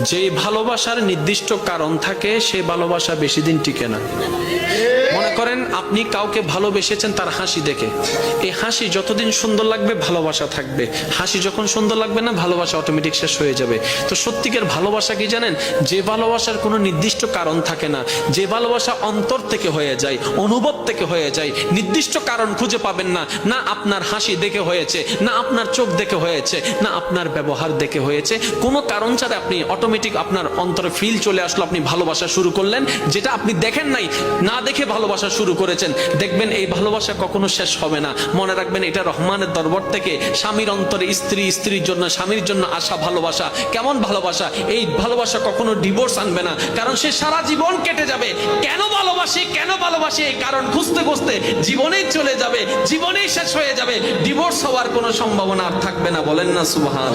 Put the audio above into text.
যে ভালোবাসার নির্দিষ্ট কারণ থাকে সে ভালোবাসা বেশি দিন টিকে না। মনে করেন আপনি কাউকে ভালোবেসেছেন তার হাসি দেখে, এই হাসি যতদিন সুন্দর লাগবে ভালোবাসা থাকবে, হাসি যখন সুন্দর লাগবে না ভালোবাসা অটোমেটিক শেষ হয়ে যাবে। তো সত্যিকার ভালোবাসা কি জানেন? যে ভালোবাসার কোনো নির্দিষ্ট কারণ থাকে না, যে ভালোবাসা অন্তর থেকে হয়ে যায়, অনুভব থেকে হয়ে যায়, নির্দিষ্ট কারণ খুঁজে পাবেন না, না আপনার হাসি দেখে হয়েছে, না আপনার চোখ দেখে হয়েছে, না আপনার ব্যবহার দেখে হয়েছে, কোনো কারণ ছাড়া আপনি অটোমেটিক আপনার অন্তরে ফিল চলে আসলো, আপনি ভালোবাসা শুরু করলেন, যেটা আপনি দেখেন নাই, না দেখে ভালোবাসা শুরু করেছেন। দেখবেন এই ভালোবাসা কখনো শেষ হবে না। মনে রাখবেন এটা রহমানের দরবার থেকে স্বামীর অন্তরে স্ত্রী, স্ত্রীর জন্য স্বামীর জন্য আসা ভালোবাসা। কেমন ভালোবাসা? এই ভালোবাসা কখনো ডিভোর্স আনবে না, কারণ সে সারা জীবন কেটে যাবে কেন ভালোবাসে, কেন ভালোবাসে এই কারণ খুঁজতে খুঁজতে জীবনেই চলে যাবে, জীবনেই শেষ হয়ে যাবে, ডিভোর্স হওয়ার কোনো সম্ভাবনা আর থাকবে না। বলেন না সুবহান।